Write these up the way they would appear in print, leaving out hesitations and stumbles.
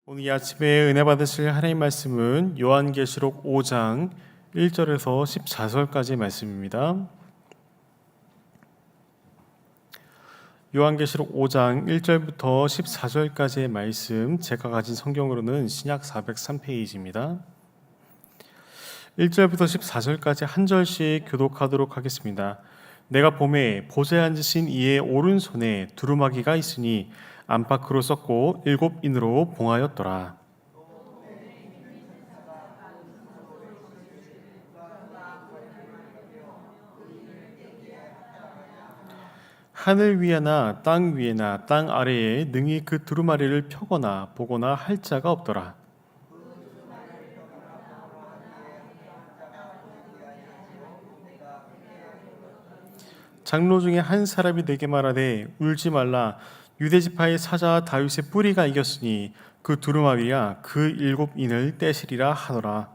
오늘 이 아침에 은혜 받으실 하나님 말씀은 요한계시록 5장 1절에서 14절까지 말씀입니다. 요한계시록 5장 1절부터 14절까지의 말씀, 제가 가진 성경으로는 신약 403페이지입니다. 1절부터 14절까지 한 절씩 교독하도록 하겠습니다. 내가 보매 보좌에 앉으신 이의 오른손에 두루마기가 있으니 안팎으로 썩고 7인으로 봉하였더라. 하늘 위에나 땅 위에나 땅 아래에 능히 그 두루마리를 펴거나 보거나 할 자가 없더라. 장로 중에 한 사람이 내게 말하되 울지 말라. 유대 지파의 사자 다윗의 뿌리가 이겼으니 그 두루마리야 그 7인을 떼시리라 하더라.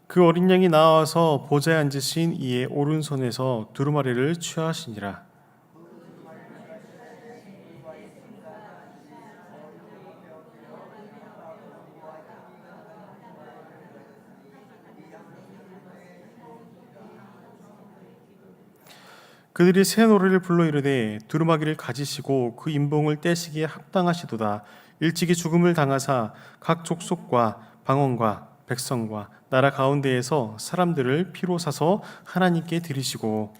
그 어린 양이 나와서 보좌에 앉으신 이의 오른손에서 두루마리를 취하시니라. 그들이 새 노래를 불러 이르되 두루마기를 가지시고 그 인봉을 떼시기에 합당하시도다. 일찍이 죽음을 당하사 각 족속과 방언과 백성과 나라 가운데에서 사람들을 피로 사서 하나님께 드리시고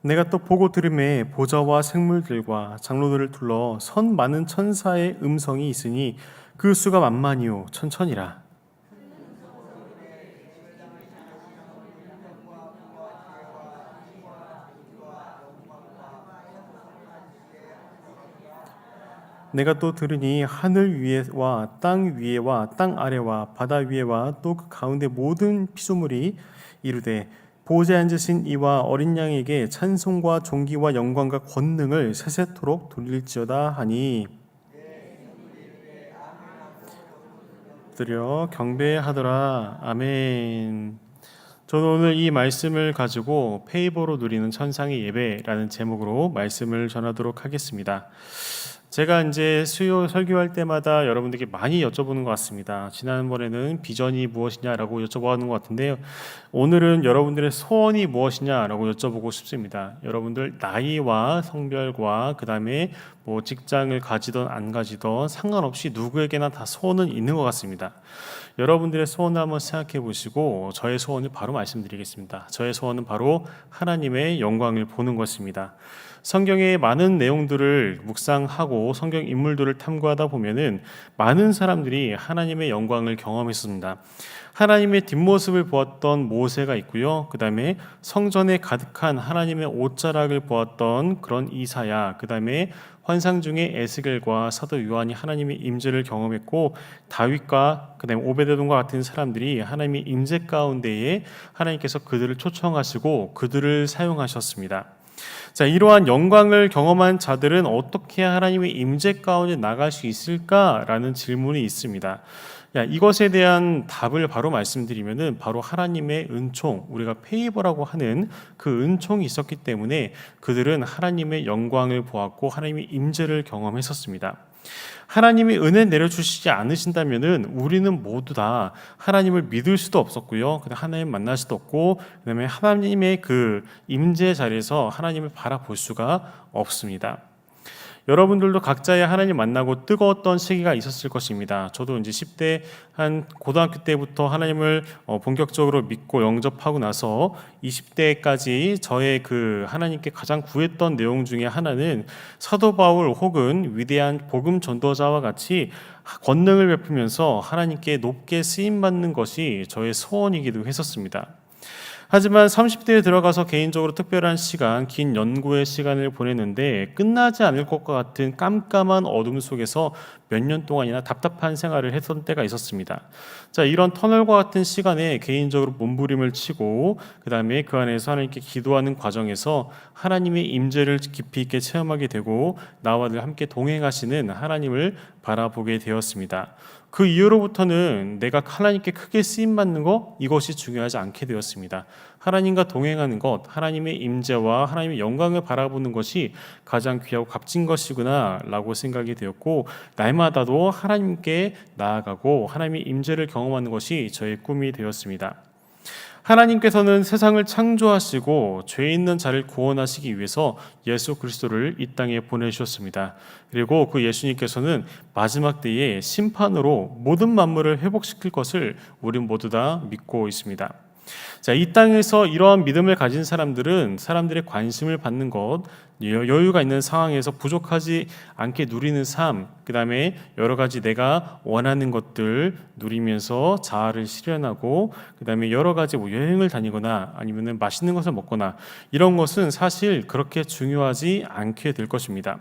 내가 또 보고 들음에 보좌와 생물들과 장로들을 둘러 선 많은 천사의 음성이 있으니 그 수가 만만이요 천천이라. 내가 또 들으니 하늘 위에와 땅 위에와 땅 아래와 바다 위에와 또 그 가운데 모든 피조물이 이르되 보좌에 앉으신 이와 어린 양에게 찬송과 존귀와 영광과 권능을 세세토록 돌릴지어다 하니 드려 경배하더라. 아멘. 저는 오늘 이 말씀을 가지고 페이보로 누리는 천상의 예배라는 제목으로 말씀을 전하도록 하겠습니다. 제가 이제 수요 설교할 때마다 여러분들께 많이 여쭤보는 것 같습니다. 지난번에는 비전이 무엇이냐라고 여쭤보는 것 같은데요. 오늘은 여러분들의 소원이 무엇이냐라고 여쭤보고 싶습니다. 여러분들 나이와 성별과 그 다음에 뭐 직장을 가지던 안 가지던 상관없이 누구에게나 다 소원은 있는 것 같습니다. 여러분들의 소원을 한번 생각해 보시고 저의 소원을 바로 말씀드리겠습니다. 저의 소원은 바로 하나님의 영광을 보는 것입니다. 성경의 많은 내용들을 묵상하고 성경 인물들을 탐구하다 보면은 많은 사람들이 하나님의 영광을 경험했습니다. 하나님의 뒷모습을 보았던 모세가 있고요. 그 다음에 성전에 가득한 하나님의 옷자락을 보았던 그런 이사야, 그 다음에 환상 중에 에스겔과 사도 요한이 하나님의 임재를 경험했고, 다윗과 그 다음에 오베데돔과 같은 사람들이 하나님의 임재 가운데에 하나님께서 그들을 초청하시고 그들을 사용하셨습니다. 자, 이러한 영광을 경험한 자들은 어떻게 하나님의 임재 가운데 나갈 수 있을까라는 질문이 있습니다. 이것에 대한 답을 바로 말씀드리면은 바로 하나님의 은총, 우리가 페이버라고 하는 그 은총이 있었기 때문에 그들은 하나님의 영광을 보았고 하나님의 임재를 경험했었습니다. 하나님이 은혜 내려주시지 않으신다면은 우리는 모두 다 하나님을 믿을 수도 없었고요. 하나님 만날 수도 없고, 그다음에 하나님의 그 임재 자리에서 하나님을 바라볼 수가 없습니다. 여러분들도 각자의 하나님 만나고 뜨거웠던 시기가 있었을 것입니다. 저도 이제 10대 한 고등학교 때부터 하나님을 본격적으로 믿고 영접하고 나서 20대까지 저의 그 하나님께 가장 구했던 내용 중에 하나는 사도 바울 혹은 위대한 복음 전도자와 같이 권능을 베푸면서 하나님께 높게 쓰임 받는 것이 저의 소원이기도 했었습니다. 하지만 30대에 들어가서 개인적으로 특별한 시간, 긴 연구의 시간을 보냈는데 끝나지 않을 것과 같은 깜깜한 어둠 속에서 몇 년 동안이나 답답한 생활을 했던 때가 있었습니다. 자, 이런 터널과 같은 시간에 개인적으로 몸부림을 치고 그 다음에 그 안에서 하나님께 기도하는 과정에서 하나님의 임재를 깊이 있게 체험하게 되고 나와 늘 함께 동행하시는 하나님을 바라보게 되었습니다. 그 이후로부터는 내가 하나님께 크게 쓰임받는 것, 이것이 중요하지 않게 되었습니다. 하나님과 동행하는 것, 하나님의 임재와 하나님의 영광을 바라보는 것이 가장 귀하고 값진 것이구나 라고 생각이 되었고, 날마다도 하나님께 나아가고 하나님의 임재를 경험하는 것이 저의 꿈이 되었습니다. 하나님께서는 세상을 창조하시고 죄 있는 자를 구원하시기 위해서 예수 그리스도를 이 땅에 보내주셨습니다. 그리고 그 예수님께서는 마지막 때에 심판으로 모든 만물을 회복시킬 것을 우리 모두 다 믿고 있습니다. 자, 이 땅에서 이러한 믿음을 가진 사람들은 사람들의 관심을 받는 것, 여유가 있는 상황에서 부족하지 않게 누리는 삶, 그 다음에 여러 가지 내가 원하는 것들 누리면서 자아를 실현하고, 그 다음에 여러 가지 여행을 다니거나 아니면 맛있는 것을 먹거나 이런 것은 사실 그렇게 중요하지 않게 될 것입니다.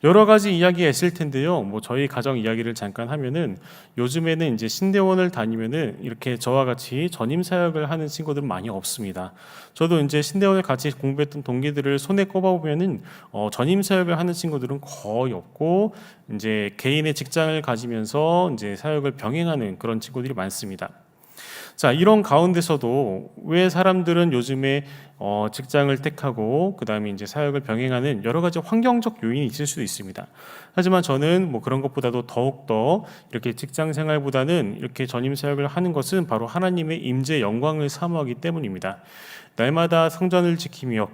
여러 가지 이야기가 있을 텐데요. 저희 가정 이야기를 잠깐 하면은 요즘에는 이제 신대원을 다니면은 이렇게 저와 같이 전임 사역을 하는 친구들은 많이 없습니다. 저도 이제 신대원을 같이 공부했던 동기들을 손에 꼽아보면은 전임 사역을 하는 친구들은 거의 없고 이제 개인의 직장을 가지면서 이제 사역을 병행하는 그런 친구들이 많습니다. 자, 이런 가운데서도 왜 사람들은 요즘에 직장을 택하고 그 다음에 이제 사역을 병행하는 여러 가지 환경적 요인이 있을 수도 있습니다. 하지만 저는 그런 것보다도 더욱더 이렇게 직장 생활보다는 이렇게 전임 사역을 하는 것은 바로 하나님의 임재 영광을 사모하기 때문입니다. 날마다 성전을 지키며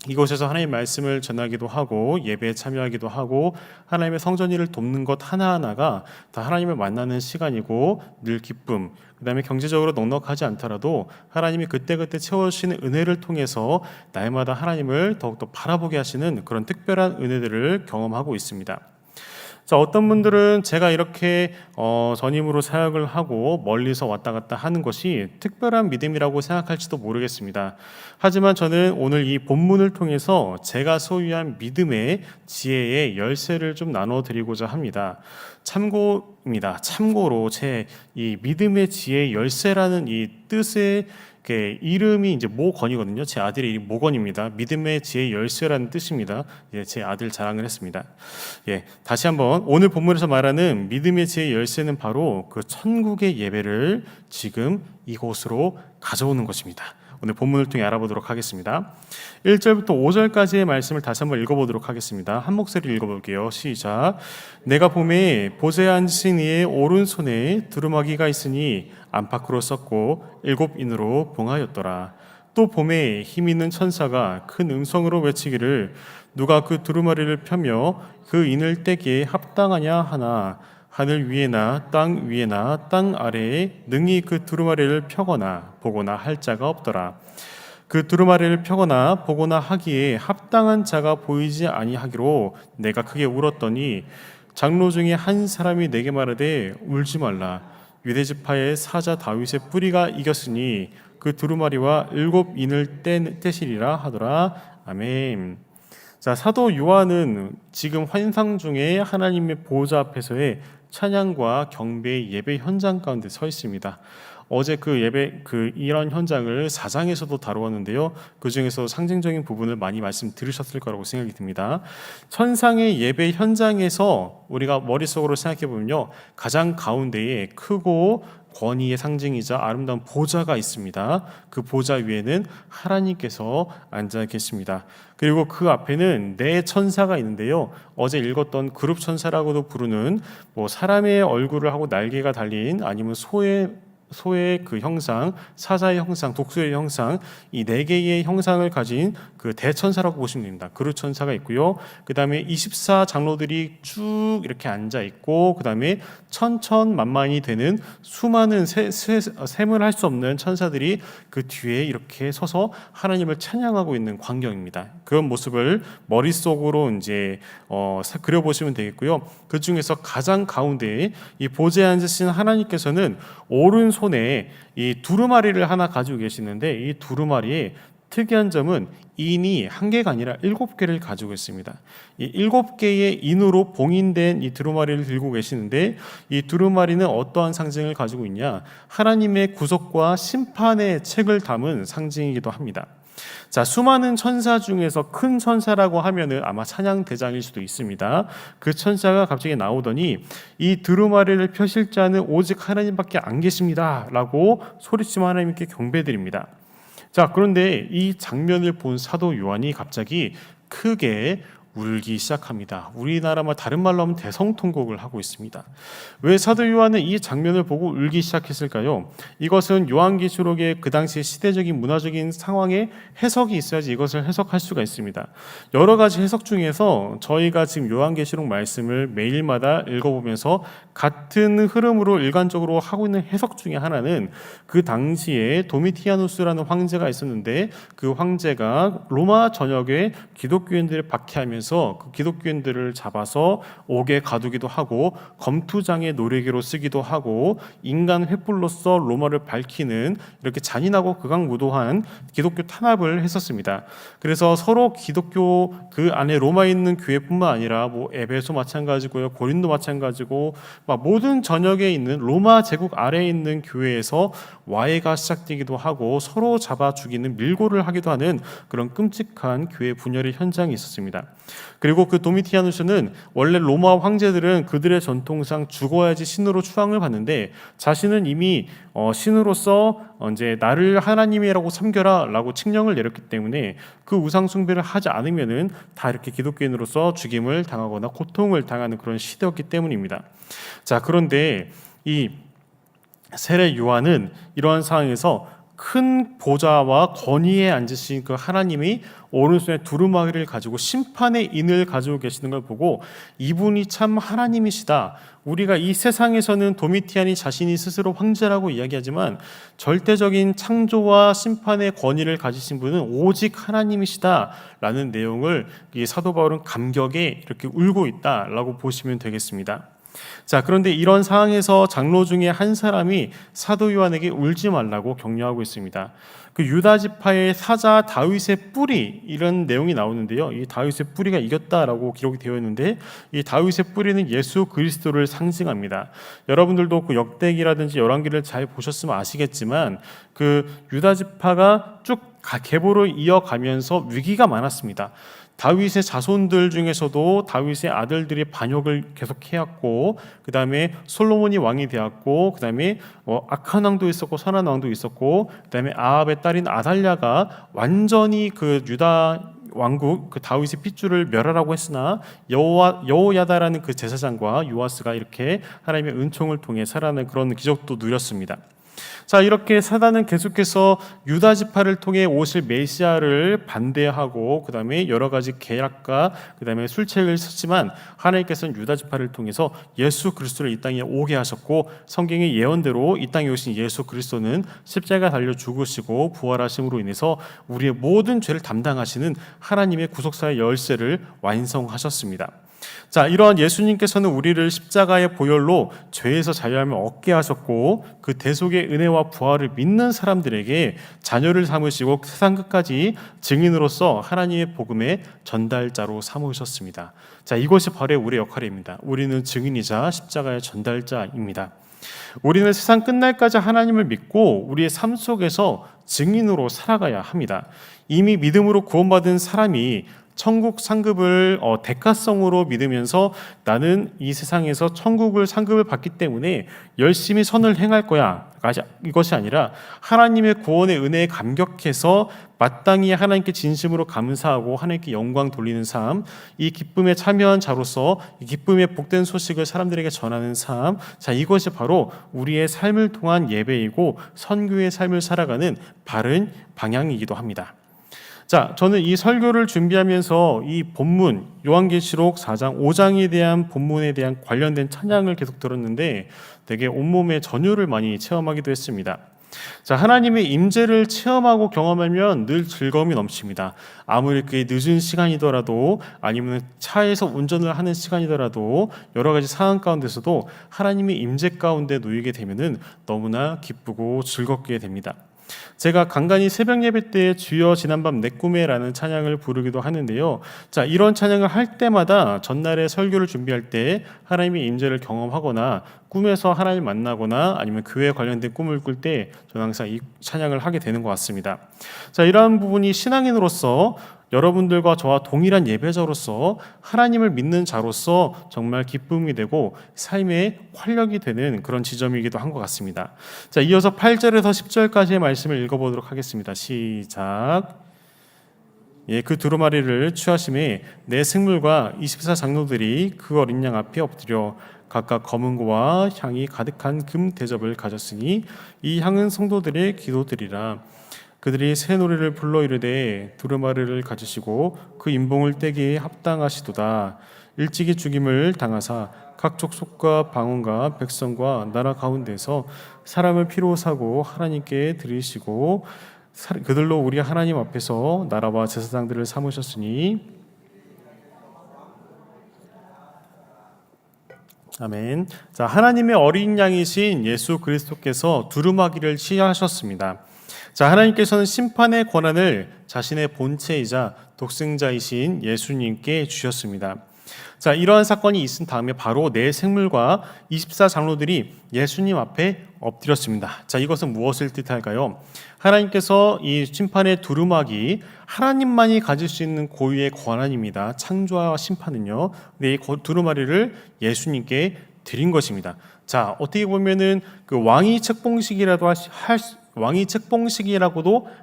이곳에서 하나님의 말씀을 전하기도 하고 예배에 참여하기도 하고 하나님의 성전 일을 돕는 것 하나하나가 다 하나님을 만나는 시간이고 늘 기쁨, 그 다음에 경제적으로 넉넉하지 않더라도 하나님이 그때그때 채워주시는 은혜를 통해서 날마다 하나님을 더욱더 바라보게 하시는 그런 특별한 은혜들을 경험하고 있습니다. 자, 어떤 분들은 제가 이렇게 전임으로 사역을 하고 멀리서 왔다 갔다 하는 것이 특별한 믿음이라고 생각할지도 모르겠습니다. 하지만 저는 오늘 이 본문을 통해서 제가 소유한 믿음의 지혜의 열쇠를 좀 나눠드리고자 합니다. 참고입니다. 참고로 제 이 믿음의 지혜의 열쇠라는 이 뜻의 이름이 이제 모건이거든요. 제 아들의 이름 모건입니다. 믿음의 지혜의 열쇠라는 뜻입니다. 제 아들 자랑을 했습니다. 다시 한번 오늘 본문에서 말하는 믿음의 지혜의 열쇠는 바로 그 천국의 예배를 지금 이곳으로 가져오는 것입니다. 오늘 본문을 통해 알아보도록 하겠습니다. 1절부터 5절까지의 말씀을 다시 한번 읽어보도록 하겠습니다. 한 목소리로 읽어볼게요. 시작. 내가 보매 보좌에 앉으신 이의 오른손에 두루마기가 있으니 안팎으로 썼고 7인으로 봉하였더라. 또 봄에 힘 있는 천사가 큰 음성으로 외치기를 누가 그 두루마리를 펴며 그 인을 떼기에 합당하냐 하나 하늘 위에나 땅 위에나 땅 아래에 능히 그 두루마리를 펴거나 보거나 할 자가 없더라. 그 두루마리를 펴거나 보거나 하기에 합당한 자가 보이지 아니하기로 내가 크게 울었더니 장로 중에 한 사람이 내게 말하되 울지 말라. 유대지파의 사자 다윗의 뿌리가 이겼으니 그 두루마리와 7인을 떼시리라 하더라. 아멘. 자, 사도 요한은 지금 환상 중에 하나님의 보좌 앞에서의 찬양과 경배의 예배 현장 가운데 서 있습니다. 어제 이런 현장을 4장에서도 다루었는데요. 그 중에서 상징적인 부분을 많이 말씀 들으셨을 거라고 생각이 듭니다. 천상의 예배 현장에서 우리가 머릿속으로 생각해 보면요, 가장 가운데에 크고 권위의 상징이자 아름다운 보좌가 있습니다. 그 보좌 위에는 하나님께서 앉아 계십니다. 그리고 그 앞에는 네 천사가 있는데요. 어제 읽었던 그룹 천사라고도 부르는 사람의 얼굴을 하고 날개가 달린 아니면 소의 그 형상, 사자의 형상, 독수리의 형상, 이 네 개의 형상을 가진 그 대천사라고 보시면 됩니다. 그루 천사가 있고요. 그 다음에 24 장로들이 쭉 이렇게 앉아 있고, 그 다음에 천천만만이 되는 수많은 셈을 할 수 없는 천사들이 그 뒤에 이렇게 서서 하나님을 찬양하고 있는 광경입니다. 그런 모습을 머릿속으로 이제 그려보시면 되겠고요. 그 중에서 가장 가운데에 이 보좌에 앉으신 하나님께서는 오른손에 이 두루마리를 하나 가지고 계시는데, 이 두루마리에 특이한 점은 인이 한 개가 아니라 7개를 가지고 있습니다. 이 7개의 인으로 봉인된 이 두루마리를 들고 계시는데, 이 두루마리는 어떠한 상징을 가지고 있냐? 하나님의 구속과 심판의 책을 담은 상징이기도 합니다. 자, 수많은 천사 중에서 큰 천사라고 하면은 아마 찬양 대장일 수도 있습니다. 그 천사가 갑자기 나오더니 이 두루마리를 펴실 자는 오직 하나님밖에 안 계십니다라고 소리치며 하나님께 경배드립니다. 자, 그런데 이 장면을 본 사도 요한이 갑자기 크게 울기 시작합니다. 우리나라 말 다른 말로 하면 대성통곡을 하고 있습니다. 왜 사도 요한은 이 장면을 보고 울기 시작했을까요? 이것은 요한계시록의 그 당시의 시대적인 문화적인 상황에 해석이 있어야지 이것을 해석할 수가 있습니다. 여러 가지 해석 중에서 저희가 지금 요한계시록 말씀을 매일마다 읽어보면서 같은 흐름으로 일관적으로 하고 있는 해석 중에 하나는, 그 당시에 도미티아누스라는 황제가 있었는데 그 황제가 로마 전역에 기독교인들을 박해하면서 그 기독교인들을 잡아서 옥에 가두기도 하고 검투장의 노래기로 쓰기도 하고 인간 횃불로서 로마를 밝히는 이렇게 잔인하고 극악무도한 기독교 탄압을 했었습니다. 그래서 서로 기독교 그 안에 로마에 있는 교회뿐만 아니라 뭐 에베소 마찬가지고요, 고린도 마찬가지고, 막 모든 전역에 있는 로마 제국 아래에 있는 교회에서 와해가 시작되기도 하고 서로 잡아 죽이는 밀고를 하기도 하는 그런 끔찍한 교회 분열의 현장이 있었습니다. 그리고 그 도미티아누스는 원래 로마 황제들은 그들의 전통상 죽어야지 신으로 추앙을 받는데, 자신은 이미 신으로서 이제 나를 하나님이라고 섬겨라라고 칙령을 내렸기 때문에 그 우상 숭배를 하지 않으면은 다 이렇게 기독교인으로서 죽임을 당하거나 고통을 당하는 그런 시대였기 때문입니다. 자, 그런데 이 세례 요한은 이러한 상황에서 큰 보좌와 권위에 앉으신 그 하나님이 오른손에 두루마기를 가지고 심판의 인을 가지고 계시는 걸 보고, 이분이 참 하나님이시다. 우리가 이 세상에서는 도미티안이 자신이 스스로 황제라고 이야기하지만 절대적인 창조와 심판의 권위를 가지신 분은 오직 하나님이시다라는 내용을 이 사도 바울은 감격에 이렇게 울고 있다라고 보시면 되겠습니다. 자, 그런데 이런 상황에서 장로 중에 한 사람이 사도 요한에게 울지 말라고 격려하고 있습니다. 그 유다 지파의 사자 다윗의 뿔이, 이런 내용이 나오는데요. 이 다윗의 뿌리가 이겼다라고 기록이 되어 있는데, 이 다윗의 뿌리는 예수 그리스도를 상징합니다. 여러분들도 그 역대기라든지 열왕기를 잘 보셨으면 아시겠지만 그 유다 지파가 쭉 계보로 이어가면서 위기가 많았습니다. 다윗의 자손들 중에서도 다윗의 아들들이 반역을 계속 해왔고, 그 다음에 솔로몬이 왕이 되었고, 그 다음에 악한 왕도 있었고 선한 왕도 있었고, 그 다음에 아합의 딸인 아달랴가 완전히 그 유다 왕국 그 다윗의 핏줄을 멸하라고 했으나 여호야다라는 그 제사장과 요아스가 이렇게 하나님의 은총을 통해 살아나는 그런 기적도 누렸습니다. 자, 이렇게 사단은 계속해서 유다 지파를 통해 오실 메시아를 반대하고, 그 다음에 여러 가지 계략과 그 다음에 술책을 썼지만, 하나님께서는 유다 지파를 통해서 예수 그리스도를 이 땅에 오게 하셨고, 성경의 예언대로 이 땅에 오신 예수 그리스도는 십자가 달려 죽으시고 부활하심으로 인해서 우리의 모든 죄를 담당하시는 하나님의 구속사의 열쇠를 완성하셨습니다. 자, 이러한 예수님께서는 우리를 십자가의 보혈로 죄에서 자유함을 얻게 하셨고, 그 대속의 은혜와 부활을 믿는 사람들에게 자녀를 삼으시고 세상 끝까지 증인으로서 하나님의 복음의 전달자로 삼으셨습니다. 자, 이것이 바로 우리의 역할입니다. 우리는 증인이자 십자가의 전달자입니다. 우리는 세상 끝날까지 하나님을 믿고 우리의 삶 속에서 증인으로 살아가야 합니다. 이미 믿음으로 구원받은 사람이 천국 상급을 대가성으로 믿으면서 나는 이 세상에서 천국을 상급을 받기 때문에 열심히 선을 행할 거야, 이것이 아니라 하나님의 구원의 은혜에 감격해서 마땅히 하나님께 진심으로 감사하고 하나님께 영광 돌리는 삶, 이 기쁨에 참여한 자로서 이 기쁨의 복된 소식을 사람들에게 전하는 삶, 자, 이것이 바로 우리의 삶을 통한 예배이고 선교의 삶을 살아가는 바른 방향이기도 합니다. 자, 저는 이 설교를 준비하면서 이 본문 요한계시록 4장, 5장에 대한 본문에 대한 관련된 찬양을 계속 들었는데 되게 온몸에 전율을 많이 체험하기도 했습니다. 자, 하나님의 임재를 체험하고 경험하면 늘 즐거움이 넘칩니다. 아무리 그게 늦은 시간이더라도 아니면 차에서 운전을 하는 시간이더라도 여러 가지 상황 가운데서도 하나님의 임재 가운데 놓이게 되면은 너무나 기쁘고 즐겁게 됩니다. 제가 간간히 새벽 예배 때 주여 지난밤 내 꿈에라는 찬양을 부르기도 하는데요. 자, 이런 찬양을 할 때마다 전날에 설교를 준비할 때 하나님의 임재를 경험하거나 꿈에서 하나님 만나거나 아니면 교회 관련된 꿈을 꿀 때 저는 항상 이 찬양을 하게 되는 것 같습니다. 자, 이러한 부분이 신앙인으로서 여러분들과 저와 동일한 예배자로서 하나님을 믿는 자로서 정말 기쁨이 되고 삶의 활력이 되는 그런 지점이기도 한 것 같습니다. 자, 이어서 8절에서 10절까지의 말씀을 읽어보도록 하겠습니다. 시작. 예, 그 두루마리를 취하심에 내 생물과 24 장로들이 그 어린 양 앞에 엎드려 각각 검은 고와 향이 가득한 금 대접을 가졌으니 이 향은 성도들의 기도들이라. 그들이 새 노래를 불러 이르되 두루마리를 가지시고 그 인봉을 떼기에 합당하시도다. 일찍이 죽임을 당하사 각 족속과 방언과 백성과 나라 가운데서 사람을 피로 사고 하나님께 드리시고 그들로 우리 하나님 앞에서 나라와 제사장들을 삼으셨으니 아멘. 자, 하나님의 어린 양이신 예수 그리스도께서 두루마기를 취하셨습니다. 자, 하나님께서는 심판의 권한을 자신의 본체이자 독생자이신 예수님께 주셨습니다. 자, 이러한 사건이 있은 다음에 바로 내 생물과 24 장로들이 예수님 앞에 엎드렸습니다. 자, 이것은 무엇을 뜻할까요? 하나님께서 이 심판의 두루마기, 하나님만이 가질 수 있는 고유의 권한입니다. 창조와 심판은요. 근데 이 두루마리를 예수님께 드린 것입니다. 자, 어떻게 보면은 그 왕위 책봉식이라고도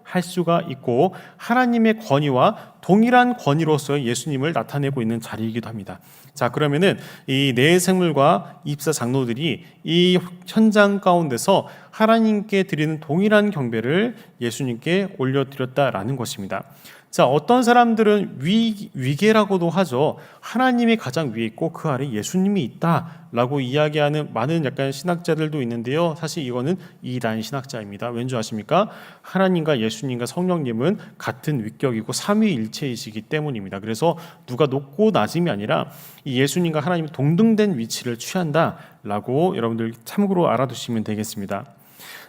할 수가 있고 하나님의 권위와 동일한 권위로서 예수님을 나타내고 있는 자리이기도 합니다. 자, 그러면은 이 네 생물과 24 장로들이 이 현장 가운데서 하나님께 드리는 동일한 경배를 예수님께 올려드렸다라는 것입니다. 자, 어떤 사람들은 위계라고도 하죠. 하나님이 가장 위에 있고 그 아래 예수님이 있다라고 이야기하는 많은 약간 신학자들도 있는데요. 사실 이거는 이단 신학자입니다. 왠지 아십니까? 하나님과 예수님과 성령님은 같은 위격이고 삼위일체이시기 때문입니다. 그래서 누가 높고 낮음이 아니라 이 예수님과 하나님이 동등된 위치를 취한다라고 여러분들 참고로 알아두시면 되겠습니다.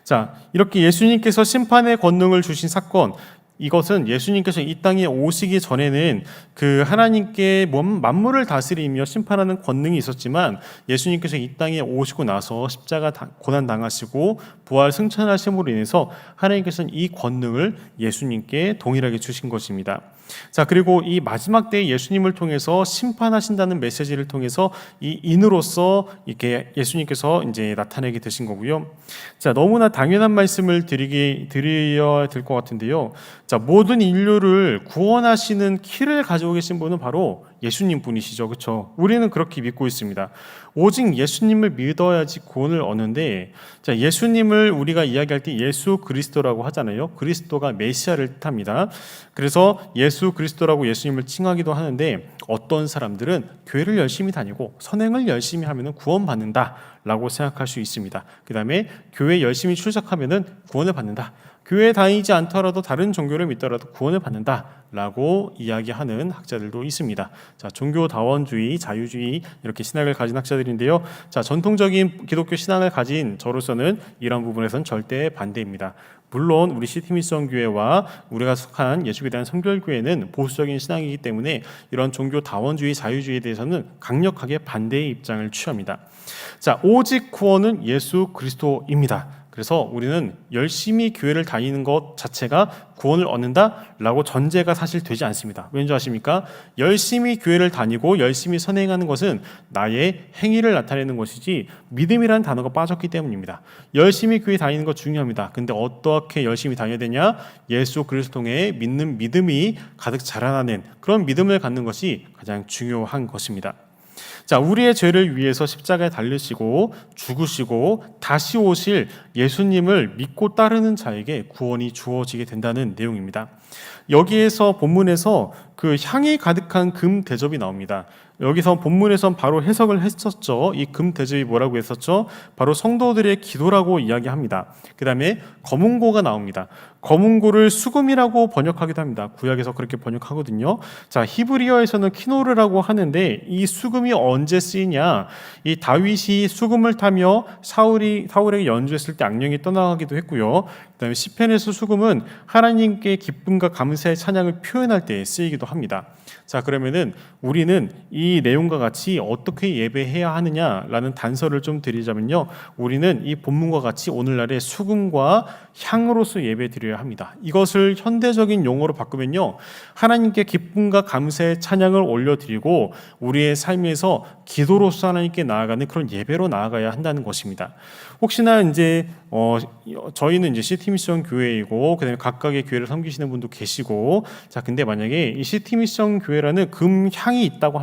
자, 이렇게 예수님께서 심판의 권능을 주신 사건, 이것은 예수님께서 이 땅에 오시기 전에는 그 하나님께 만물을 다스리며 심판하는 권능이 있었지만 예수님께서 이 땅에 오시고 나서 십자가 고난 당하시고 부활 승천하심으로 인해서 하나님께서는 이 권능을 예수님께 동일하게 주신 것입니다. 자, 그리고 이 마지막 때에 예수님을 통해서 심판하신다는 메시지를 통해서 이 인으로서 이렇게 예수님께서 이제 나타내게 되신 거고요. 자, 너무나 당연한 말씀을 드려야 될 것 같은데요. 자, 모든 인류를 구원하시는 키를 가지고 계신 분은 바로 예수님 분이시죠. 그렇죠? 우리는 그렇게 믿고 있습니다. 오직 예수님을 믿어야지 구원을 얻는데, 자, 예수님을 우리가 이야기할 때 예수 그리스도라고 하잖아요. 그리스도가 메시아를 뜻합니다. 그래서 예수 그리스도라고 예수님을 칭하기도 하는데 어떤 사람들은 교회를 열심히 다니고 선행을 열심히 하면 구원받는다라고 생각할 수 있습니다. 그 다음에 교회 열심히 출석하면 구원을 받는다. 교회 다니지 않더라도 다른 종교를 믿더라도 구원을 받는다라고 이야기하는 학자들도 있습니다. 자, 종교다원주의, 자유주의 이렇게 신학을 가진 학자들인데요. 자, 전통적인 기독교 신앙을 가진 저로서는 이런 부분에서는 절대 반대입니다. 물론 우리 시티미션 교회와 우리가 속한 예수에 대한 성결교회는 보수적인 신앙이기 때문에 이런 종교다원주의, 자유주의에 대해서는 강력하게 반대의 입장을 취합니다. 자, 오직 구원은 예수 그리스도입니다. 그래서 우리는 열심히 교회를 다니는 것 자체가 구원을 얻는다라고 전제가 사실 되지 않습니다. 왠지 아십니까? 열심히 교회를 다니고 열심히 선행하는 것은 나의 행위를 나타내는 것이지 믿음이라는 단어가 빠졌기 때문입니다. 열심히 교회 다니는 것 중요합니다. 근데 어떻게 열심히 다녀야 되냐? 예수 그리스도 통해 믿는 믿음이 가득 자라나는 그런 믿음을 갖는 것이 가장 중요한 것입니다. 자, 우리의 죄를 위해서 십자가에 달리시고 죽으시고 다시 오실 예수님을 믿고 따르는 자에게 구원이 주어지게 된다는 내용입니다. 여기에서 본문에서 그 향이 가득한 금 대접이 나옵니다. 여기서 본문에선 바로 해석을 했었죠. 이 금 대접이 뭐라고 했었죠? 바로 성도들의 기도라고 이야기합니다. 그 다음에 검은고가 나옵니다. 검은고를 수금이라고 번역하기도 합니다. 구약에서 그렇게 번역하거든요. 자, 히브리어에서는 키노르라고 하는데 이 수금이 언제 쓰이냐? 이 다윗이 수금을 타며 사울에게 연주했을 때 악령이 떠나가기도 했고요. 그다음에 시편에서 수금은 하나님께 기쁨과 감사의 찬양을 표현할 때 쓰이기도 합니다. 자, 그러면은 우리는 이 내용과 같이 어떻게 예배해야 하느냐라는 단서를 좀 드리자면요, 우리는 이 본문과 같이 오늘날의 수금과 향으로서 예배드려야 합니다. 이것을 현대적인 용어로 바꾸면요, 하나님께 기쁨과 감사의 찬양을 올려드리고 우리의 삶에서 기도로서 하나님께 나아가는 그런 예배로 나아가야 한다는 것입니다. 혹시나 이제 저희는 이제 시티미션 교회이고 그다음에 각각의 교회를 섬기시는 분도 계시고, 자, 근데 만약에 이 시티미션 교회라는 금향이 있다고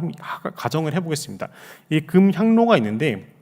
가정을 해보겠습니다. 이 금향로가 있는데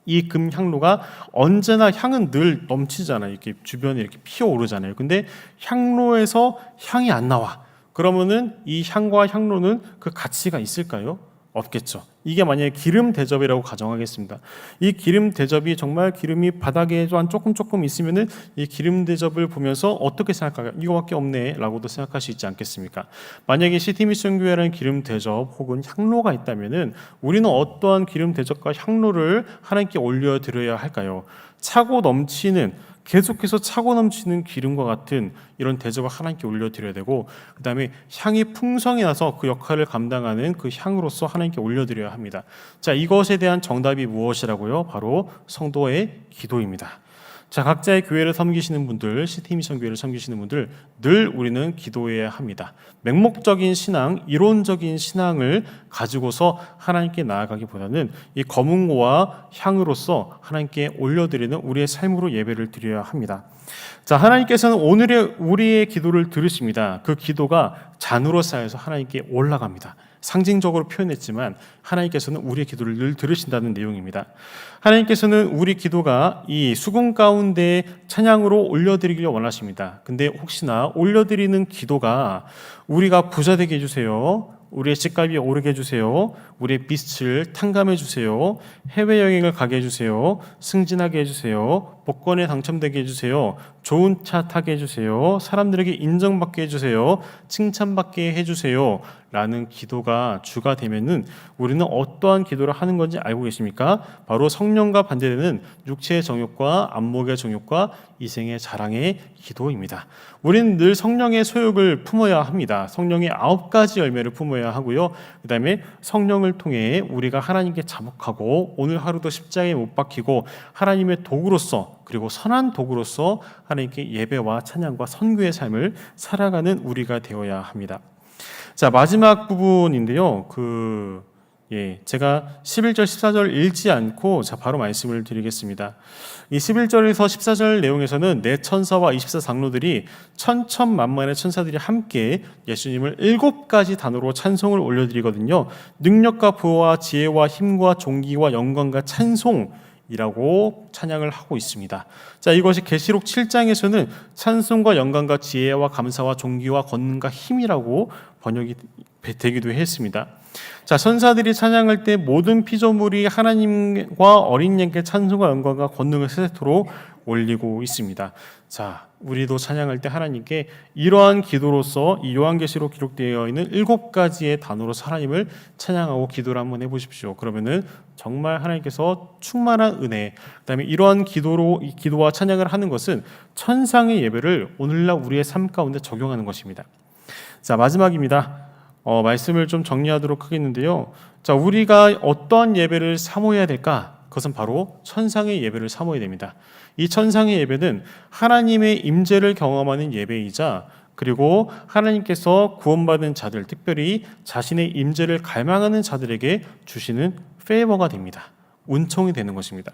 이 금향로가 언제나 향은 늘 넘치잖아요. 이렇게 주변에 이렇게 피어오르잖아요. 근데 향로에서 향이 안 나와. 그러면은 이 향과 향로는 그 가치가 있을까요? 없겠죠. 이게 만약에 기름 대접이라고 가정하겠습니다. 이 기름 대접이 정말 기름이 바닥에 한 조금 있으면은 이 기름 대접을 보면서 어떻게 생각할까요? 이거밖에 없네 라고도 생각할 수 있지 않겠습니까? 만약에 시티미션 교회라는 기름 대접 혹은 향로가 있다면은 우리는 어떠한 기름 대접과 향로를 하나님께 올려드려야 할까요? 차고 넘치는, 계속해서 차고 넘치는 기름과 같은 이런 대접을 하나님께 올려드려야 되고, 그 다음에 향이 풍성히 나서 그 역할을 감당하는 그 향으로서 하나님께 올려드려야 합니다. 자, 이것에 대한 정답이 무엇이라고요? 바로 성도의 기도입니다. 자, 각자의 교회를 섬기시는 분들, 시티미션 교회를 섬기시는 분들, 늘 우리는 기도해야 합니다. 맹목적인 신앙, 이론적인 신앙을 가지고서 하나님께 나아가기보다는 이 검은고와 향으로서 하나님께 올려드리는 우리의 삶으로 예배를 드려야 합니다. 자, 하나님께서는 오늘의 우리의 기도를 들으십니다. 그 기도가 잔으로 쌓여서 하나님께 올라갑니다. 상징적으로 표현했지만 하나님께서는 우리의 기도를 늘 들으신다는 내용입니다. 하나님께서는 우리 기도가 이 수금 가운데 찬양으로 올려드리길 원하십니다. 근데 혹시나 올려드리는 기도가 우리가 부자 되게 해주세요, 우리의 집값이 오르게 해주세요, 우리의 빚을 탕감해 주세요, 해외여행을 가게 해주세요, 승진하게 해주세요, 복권에 당첨되게 해주세요, 좋은 차 타게 해주세요, 사람들에게 인정받게 해주세요, 칭찬받게 해주세요 라는 기도가 주가 되면은 우리는 어떠한 기도를 하는 건지 알고 계십니까? 바로 성령과 반대되는 육체의 정욕과 안목의 정욕과 이생의 자랑의 기도입니다. 우리는 늘 성령의 소욕을 품어야 합니다. 성령의 9가지 열매를 품어야 하고요. 그 다음에 성령을 통해 우리가 하나님께 자복하고 오늘 하루도 십자가에 못 박히고 하나님의 도구로서, 그리고 선한 도구로서 하나님께 예배와 찬양과 선교의 삶을 살아가는 우리가 되어야 합니다. 자, 마지막 부분인데요. 제가 11절 14절 읽지 않고 바로 말씀을 드리겠습니다. 이 11절에서 14절 내용에서는 네 천사와 24장로들이 천천만만의 천사들이 함께 예수님을 7가지 단어로 찬송을 올려드리거든요. 능력과 부와 지혜와 힘과 존귀와 영광과 찬송이라고 찬양을 하고 있습니다. 자, 이것이 계시록 7장에서는 찬송과 영광과 지혜와 감사와 존귀와 권능과 힘이라고 번역이 되기도 했습니다. 자, 천사들이 찬양할 때 모든 피조물이 하나님과 어린 양께 찬송과 영광과 권능을 세세토록 올리고 있습니다. 자, 우리도 찬양할 때 하나님께 이러한 기도로서 이 요한계시록 기록되어 있는 7가지의 단어로 하나님을 찬양하고 기도를 한번 해보십시오. 그러면은 정말 하나님께서 충만한 은혜, 그다음에 이러한 기도와 찬양을 하는 것은 천상의 예배를 오늘날 우리의 삶 가운데 적용하는 것입니다. 자, 마지막입니다. 말씀을 좀 정리하도록 하겠는데요. 자, 우리가 어떠한 예배를 사모해야 될까? 그것은 바로 천상의 예배를 사모해야 됩니다. 이 천상의 예배는 하나님의 임재를 경험하는 예배이자, 그리고 하나님께서 구원받은 자들, 특별히 자신의 임재를 갈망하는 자들에게 주시는 페이버가 됩니다. 은총이 되는 것입니다.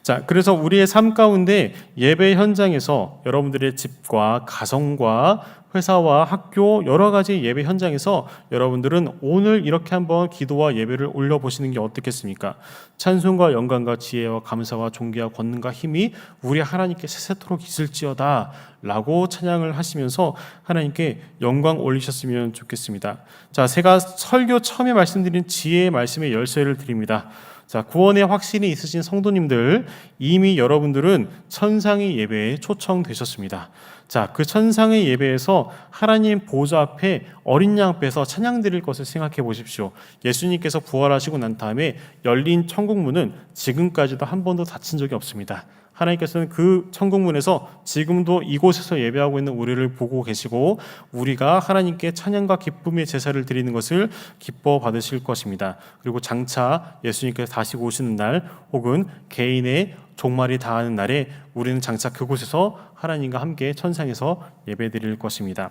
자, 그래서 우리의 삶 가운데 예배 현장에서 여러분들의 집과 가정과 회사와 학교 여러 가지 예배 현장에서 여러분들은 오늘 이렇게 한번 기도와 예배를 올려보시는 게 어떻겠습니까? 찬송과 영광과 지혜와 감사와 존귀와 권능과 힘이 우리 하나님께 세세토록 있을지어다 라고 찬양을 하시면서 하나님께 영광 올리셨으면 좋겠습니다. 자, 제가 설교 처음에 말씀드린 지혜의 말씀의 열쇠를 드립니다. 자, 구원의 확신이 있으신 성도님들, 이미 여러분들은 천상의 예배에 초청되셨습니다. 자, 그 천상의 예배에서 하나님 보좌 앞에 어린 양 앞에서 찬양 드릴 것을 생각해 보십시오. 예수님께서 부활하시고 난 다음에 열린 천국문은 지금까지도 한 번도 닫힌 적이 없습니다. 하나님께서는 그 천국문에서 지금도 이곳에서 예배하고 있는 우리를 보고 계시고 우리가 하나님께 찬양과 기쁨의 제사를 드리는 것을 기뻐 받으실 것입니다. 그리고 장차 예수님께서 다시 오시는 날 혹은 개인의 종말이 다하는 날에 우리는 장차 그곳에서 하나님과 함께 천상에서 예배드릴 것입니다.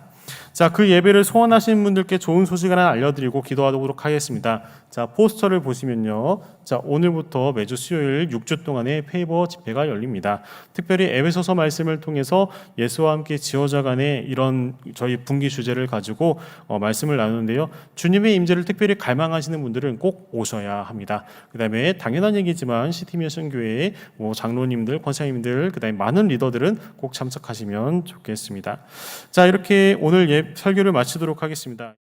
자, 그 예배를 소원하시는 분들께 좋은 소식 하나 알려드리고 기도하도록 하겠습니다. 자, 포스터를 보시면요. 자, 오늘부터 매주 수요일 6주 동안의 페이버 집회가 열립니다. 특별히 에베소서 말씀을 통해서 예수와 함께 지어져간의 이런 저희 분기 주제를 가지고 말씀을 나누는데요. 주님의 임재를 특별히 갈망하시는 분들은 꼭 오셔야 합니다. 그 다음에 당연한 얘기지만 시티미션 교회의 장로님들, 권사님들, 그 다음에 많은 리더들은 꼭 참석하시면 좋겠습니다. 자, 이렇게 오늘 설교를 마치도록 하겠습니다.